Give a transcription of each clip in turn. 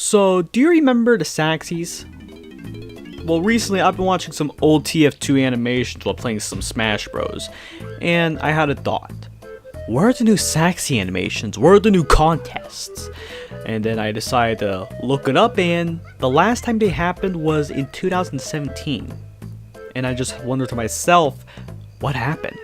So, do you remember the Saxxys? Well, recently I've been watching some old TF2 animations while playing some Smash Bros. And I had a thought. Where are the new Saxxy animations? Where are the new contests? And then I decided to look it up, and the last time they happened was in 2017. And I just wondered to myself, what happened?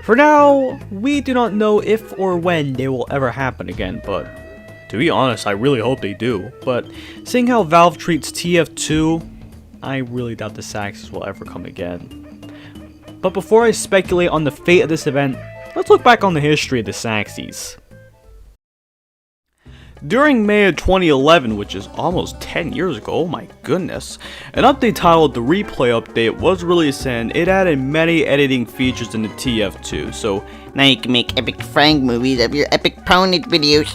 For now, we do not know if or when they will ever happen again, but to be honest, I really hope they do. But seeing how Valve treats TF2, I really doubt the Saxxys will ever come again. But before I speculate on the fate of this event, let's look back on the history of the Saxxys. During May of 2011, which is almost 10 years ago, oh my goodness, an update titled The Replay Update was released, and it added many editing features in the TF2, so now you can make epic Frank movies of your epic opponent videos.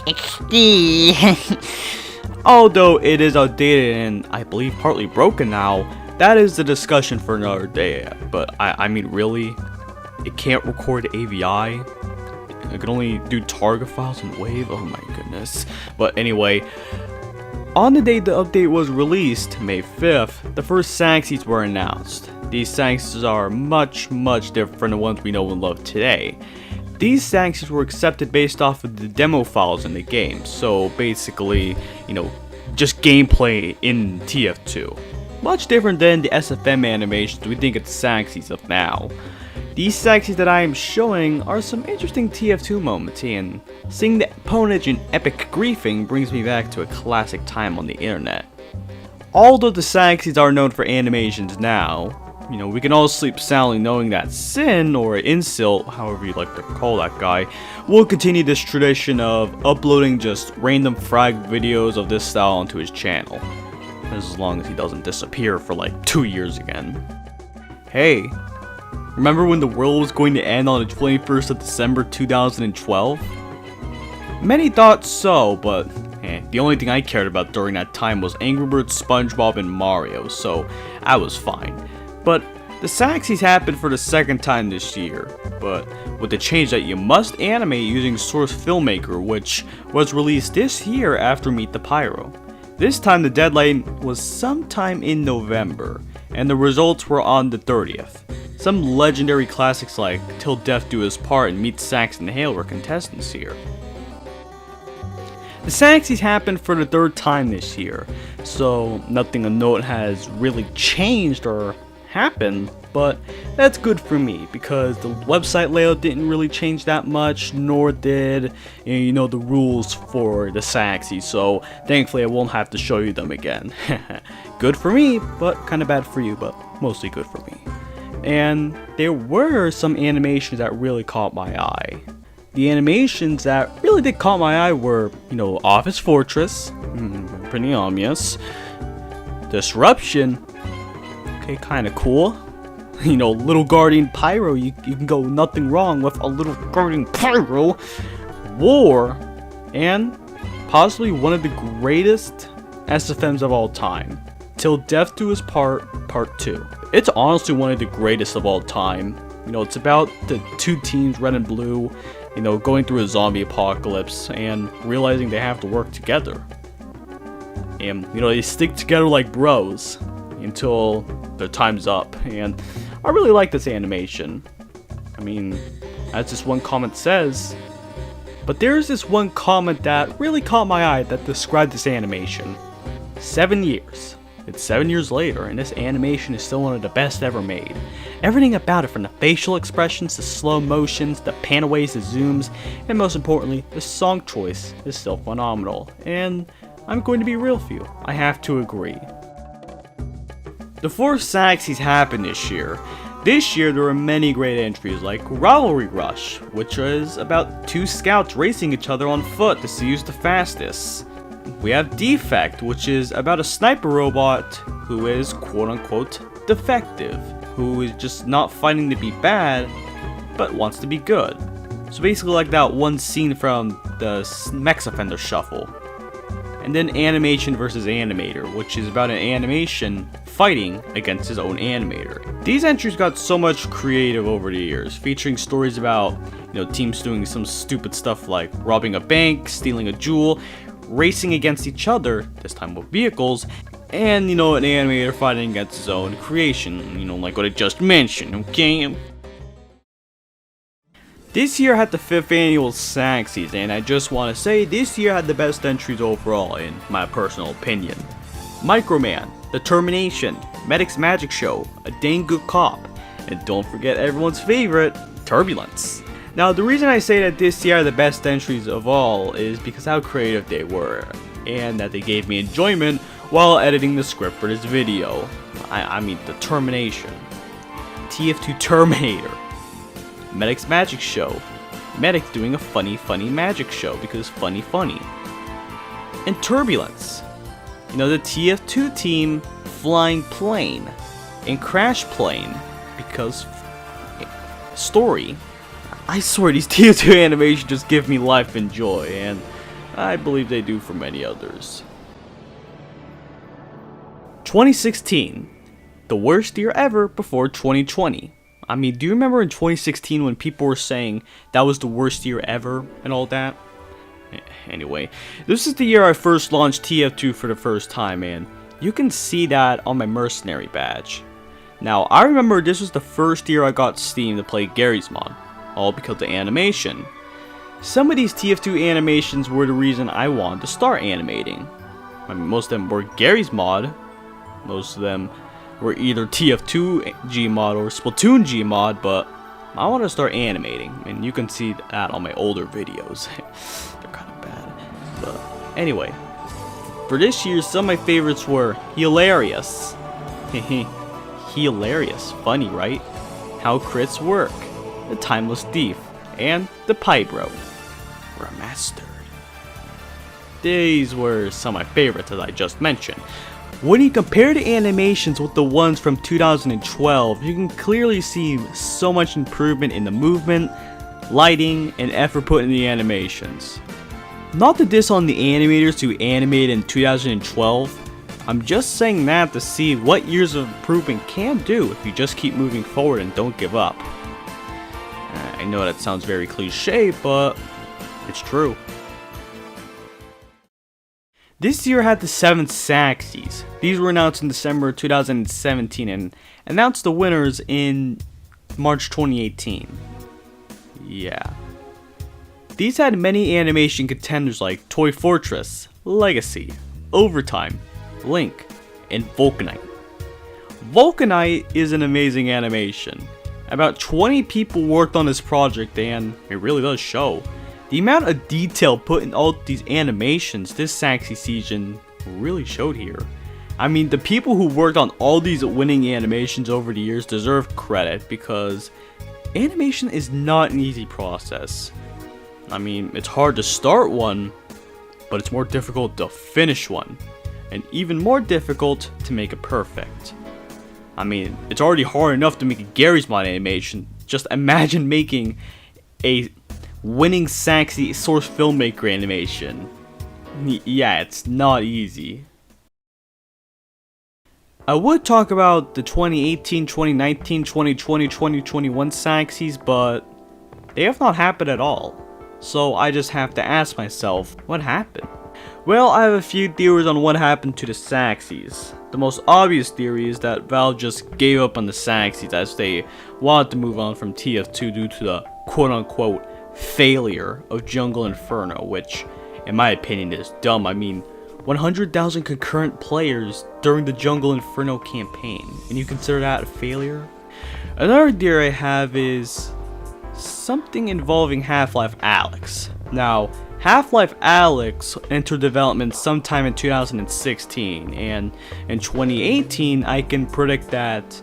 although it is outdated and I believe partly broken now, that is the discussion for another day. But I mean, really? It can't record AVI? I can only do target files and wave? Oh my goodness. But anyway, on the day the update was released, May 5th, the first Saxxys were announced. These Saxxys are much different from the ones we know and love today. These Saxxys were accepted based off of the demo files in the game, so basically, just gameplay in TF2. Much different than the SFM animations we think of the Saxxys of now. These Saxxys that I am showing are some interesting TF2 moments, and seeing the opponent in epic griefing brings me back to a classic time on the internet. Although the Saxxys are known for animations now, we can all sleep soundly knowing that Sin, or Insult, however you like to call that guy, will continue this tradition of uploading just random frag videos of this style onto his channel. As long as he doesn't disappear for like 2 years again. Hey, remember when the world was going to end on the 21st of December 2012? Many thought so, but the only thing I cared about during that time was Angry Birds, SpongeBob, and Mario, so I was fine. But the Saxxys happened for the second time this year, but with the change that you must animate using Source Filmmaker, which was released this year after Meet the Pyro. This time the deadline was sometime in November, and the results were on the 30th. Some legendary classics like Till Death Do His Part and Meet Sax and Hale were contestants here. The Saxxys happened for the third time this year, so nothing of note has really changed or happened, but that's good for me because the website layout didn't really change that much, nor did the rules for the Saxxys, so thankfully I won't have to show you them again. Good for me, but kind of bad for you, but mostly good for me. And there were some animations that really caught my eye. The animations that really did caught my eye were, Office Fortress, pretty obvious. Disruption, okay, kind of cool. Little Guardian Pyro, you can go nothing wrong with a Little Guardian Pyro. War, and possibly one of the greatest SFMs of all time, Till Death Do His Part, Part 2. It's honestly one of the greatest of all time. It's about the two teams, red and blue, going through a zombie apocalypse and realizing they have to work together. And, they stick together like bros until their time's up. And I really like this animation. I mean, as this one comment says, but there's this one comment that really caught my eye that described this animation. 7 years. It's 7 years later, and this animation is still one of the best ever made. Everything about it, from the facial expressions, the slow motions, the panaways, the zooms, and most importantly, the song choice is still phenomenal. And I'm going to be real with you, I have to agree. The 4 Saxxys happened this year. This year there were many great entries like Rivalry Rush, which was about 2 scouts racing each other on foot to see who's the fastest. We have Defect, which is about a sniper robot who is quote-unquote defective, who is just not fighting to be bad, but wants to be good. So basically like that one scene from the Mex Offender Shuffle. And then Animation vs. Animator, which is about an animation fighting against his own animator. These entries got so much creative over the years, featuring stories about, teams doing some stupid stuff like robbing a bank, stealing a jewel, racing against each other, this time with vehicles, and, an animator fighting against his own creation, like what I just mentioned, okay? This year had the 5th annual Saxxys, and I just want to say this year had the best entries overall, in my personal opinion. Microman, Determination, Medic's Magic Show, A Dang Good Cop, and don't forget everyone's favorite, Turbulence. Now, the reason I say that this year are the best entries of all is because how creative they were, and that they gave me enjoyment while editing the script for this video. I mean, Determination, TF2 Terminator, Medic's Magic Show, Medic doing a funny magic show because funny, and Turbulence, the TF2 team flying plane, and Crash Plane because story. I swear these TF2 animations just give me life and joy, and I believe they do for many others. 2016, the worst year ever before 2020. I mean, do you remember in 2016 when people were saying that was the worst year ever and all that? Anyway, this is the year I first launched TF2 for the first time, and you can see that on my mercenary badge. Now, I remember this was the first year I got Steam to play Gary's mod, all because of the animation. Some of these TF2 animations were the reason I wanted to start animating. I mean, most of them were Gary's mod, most of them were either TF2 Gmod or Splatoon Gmod, but I want to start animating, and you can see that on my older videos. They're kind of bad, but anyway. For this year, some of my favorites were Hilarious. Hilarious, funny, right? How Crits Work, The Timeless Thief, and The Pybro Remastered. These were some of my favorites, as I just mentioned. When you compare the animations with the ones from 2012, you can clearly see so much improvement in the movement, lighting, and effort put in the animations. Not to diss on the animators who animated in 2012, I'm just saying that to see what years of improvement can do if you just keep moving forward and don't give up. I know that sounds very cliche, but it's true. This year had the 7th Saxxys. These were announced in December 2017 and announced the winners in March 2018. Yeah. These had many animation contenders like Toy Fortress, Legacy, Overtime, Link, and Vulcanite. Vulcanite is an amazing animation. About 20 people worked on this project and it really does show. The amount of detail put in all these animations this Saxxy season really showed here. I mean, the people who worked on all these winning animations over the years deserve credit because animation is not an easy process. I mean, it's hard to start one, but it's more difficult to finish one, and even more difficult to make it perfect. I mean, it's already hard enough to make a Gary's mod animation. Just imagine making a winning Saxxy source filmmaker animation. Yeah, it's not easy. I would talk about the 2018, 2019, 2020, 2021 Saxxys, but they have not happened at all. So I just have to ask myself, what happened? Well, I have a few theories on what happened to the Saxxys. The most obvious theory is that Valve just gave up on the Saxxys as they wanted to move on from TF2 due to the quote-unquote failure of Jungle Inferno, which in my opinion is dumb. I mean, 100,000 concurrent players during the Jungle Inferno campaign, and you consider that a failure? Another theory I have is something involving Half-Life Alyx. Now, Half-Life Alyx entered development sometime in 2016, and in 2018 I can predict that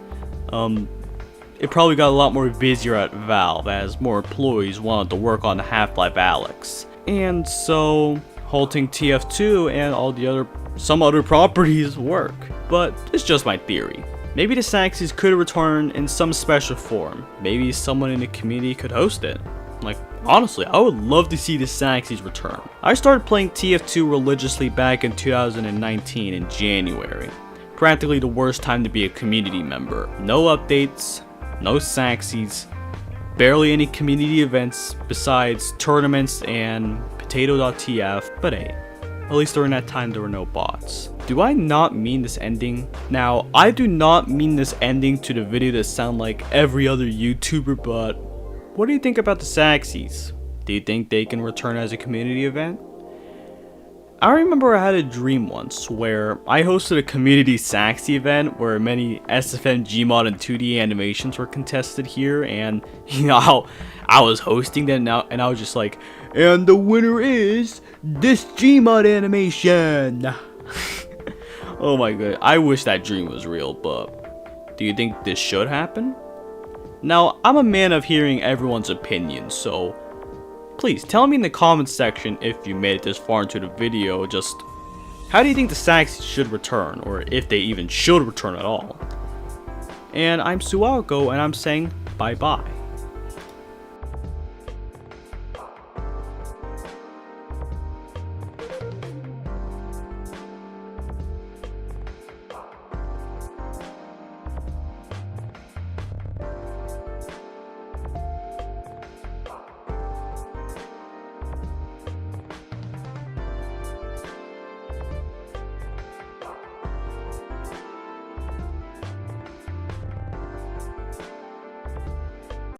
it probably got a lot more busier at Valve as more employees wanted to work on Half-Life Alyx. And so, halting TF2 and some other properties work. But it's just my theory. Maybe the Saxxys could return in some special form. Maybe someone in the community could host it. Like, honestly, I would love to see the Saxxys return. I started playing TF2 religiously back in 2019 in January. Practically the worst time to be a community member. No updates, no Saxxys, barely any community events besides tournaments and potato.tf, but hey, At least during that time there were no bots. Do I not mean this ending? Now, I do not mean this ending to the video to sound like every other YouTuber, but what do you think about the Saxxys? Do you think they can return as a community event? I remember I had a dream once where I hosted a community Saxxy event where many SFN Gmod and 2D animations were contested here, and you know, I was hosting them now, and I was just like, and the winner is this Gmod animation. Oh my god, I wish that dream was real, but do you think this should happen? Now, I'm a man of hearing everyone's opinion, so please tell me in the comments section if you made it this far into the video. Just how do you think the Saxxys should return, or if they even should return at all? And I'm Sualco, and I'm saying bye bye.